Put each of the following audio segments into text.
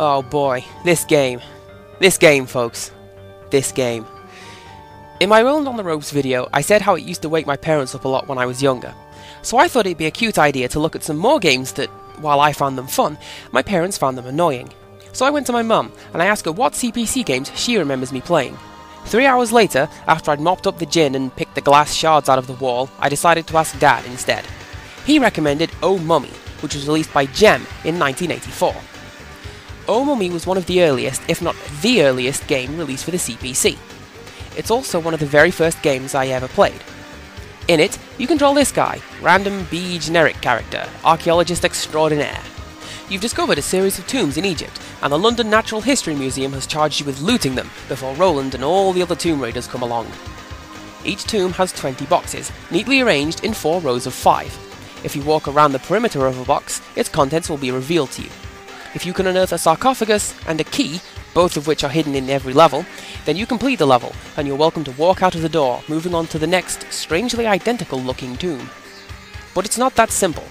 Oh boy, this game. This game, folks. This game. In my Rolling on the Ropes video, I said how it used to wake my parents up a lot when I was younger. So I thought it'd be a cute idea to look at some more games that, while I found them fun, my parents found them annoying. So I went to my mum, and I asked her what CPC games she remembers me playing. 3 hours later, after I'd mopped up the gin and picked the glass shards out of the wall, I decided to ask Dad instead. He recommended Oh Mummy, which was released by Gem in 1984. Oh Mummy was one of the earliest, if not the earliest, game released for the CPC. It's also one of the very first games I ever played. In it, you control this guy, random B generic character, archaeologist extraordinaire. You've discovered a series of tombs in Egypt, and the London Natural History Museum has charged you with looting them before Roland and all the other tomb raiders come along. Each tomb has 20 boxes, neatly arranged in 4 rows of 5. If you walk around the perimeter of a box, its contents will be revealed to you. If you can unearth a sarcophagus and a key, both of which are hidden in every level, then you complete the level, and you're welcome to walk out of the door, moving on to the next, strangely identical looking tomb. But it's not that simple.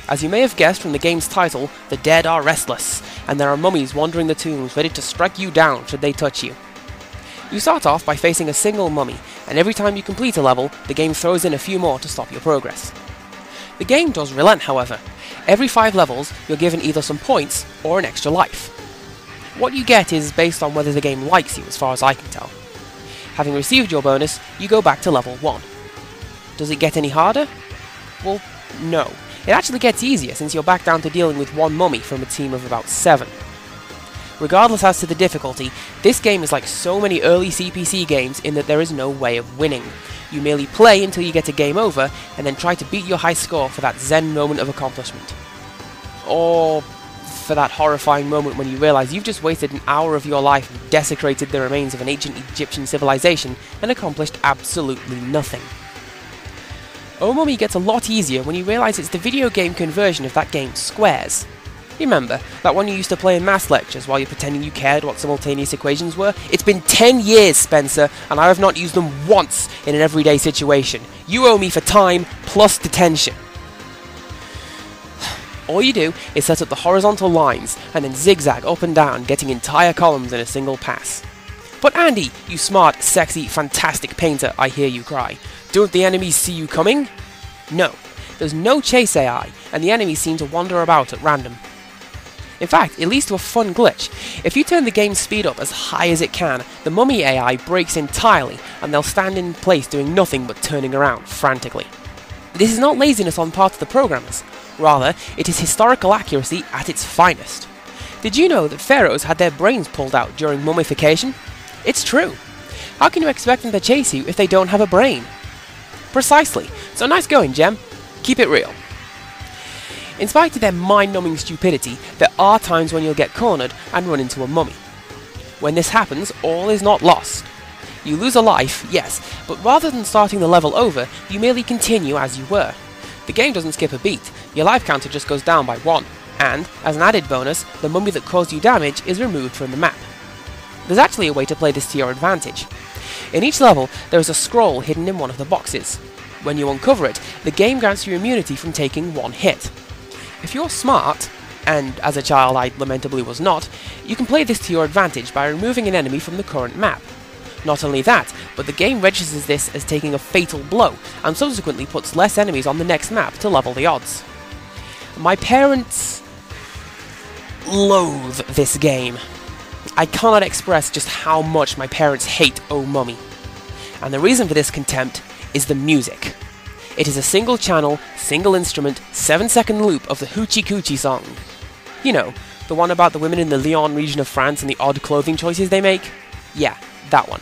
As you may have guessed from the game's title, the dead are restless, and there are mummies wandering the tombs ready to strike you down should they touch you. You start off by facing a single mummy, and every time you complete a level, the game throws in a few more to stop your progress. The game does relent, however. Every 5 levels, you're given either some points or an extra life. What you get is based on whether the game likes you, as far as I can tell. Having received your bonus, you go back to level 1. Does it get any harder? Well, no. It actually gets easier since you're back down to dealing with 1 mummy from a team of about 7. Regardless as to the difficulty, this game is like so many early CPC games in that there is no way of winning. You merely play until you get to game over, and then try to beat your high score for that zen moment of accomplishment. Or for that horrifying moment when you realise you've just wasted an hour of your life and desecrated the remains of an ancient Egyptian civilization and accomplished absolutely nothing. Oh Mummy gets a lot easier when you realise it's the video game conversion of that game Squares. Remember, that one you used to play in maths lectures while you're pretending you cared what simultaneous equations were? It's been 10 years, Spencer, and I have not used them once in an everyday situation. You owe me for time plus detention. All you do is set up the horizontal lines and then zigzag up and down, getting entire columns in a single pass. But Andy, you smart, sexy, fantastic painter, I hear you cry. Don't the enemies see you coming? No, there's no chase AI, and the enemies seem to wander about at random. In fact, it leads to a fun glitch. If you turn the game's speed up as high as it can, the mummy AI breaks entirely, and they'll stand in place doing nothing but turning around frantically. This is not laziness on part of the programmers. Rather, it is historical accuracy at its finest. Did you know that pharaohs had their brains pulled out during mummification? It's true. How can you expect them to chase you if they don't have a brain? Precisely. So nice going, Gem. Keep it real. In spite of their mind-numbing stupidity, there are times when you'll get cornered and run into a mummy. When this happens, all is not lost. You lose a life, yes, but rather than starting the level over, you merely continue as you were. The game doesn't skip a beat, your life counter just goes down by 1, and, as an added bonus, the mummy that caused you damage is removed from the map. There's actually a way to play this to your advantage. In each level, there is a scroll hidden in one of the boxes. When you uncover it, the game grants you immunity from taking 1 hit. If you're smart, and as a child I lamentably was not, you can play this to your advantage by removing an enemy from the current map. Not only that, but the game registers this as taking a fatal blow, and subsequently puts less enemies on the next map to level the odds. My parents loathe this game. I cannot express just how much my parents hate Oh Mummy. And the reason for this contempt is the music. It is a single channel, single instrument, 7-second loop of the Hoochie Coochie song. You know, the one about the women in the Lyon region of France and the odd clothing choices they make? Yeah, that one.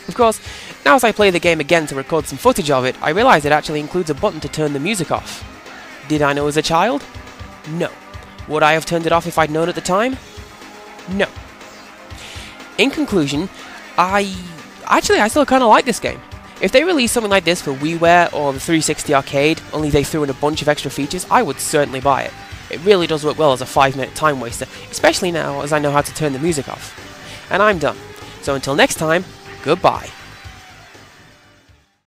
Of course, now as I play the game again to record some footage of it, I realise it actually includes a button to turn the music off. Did I know as a child? No. Would I have turned it off if I'd known at the time? No. In conclusion, I still kind of like this game. If they released something like this for WiiWare or the 360 arcade, only they threw in a bunch of extra features, I would certainly buy it. It really does work well as a 5-minute time waster, especially now as I know how to turn the music off. And I'm done. So until next time, goodbye.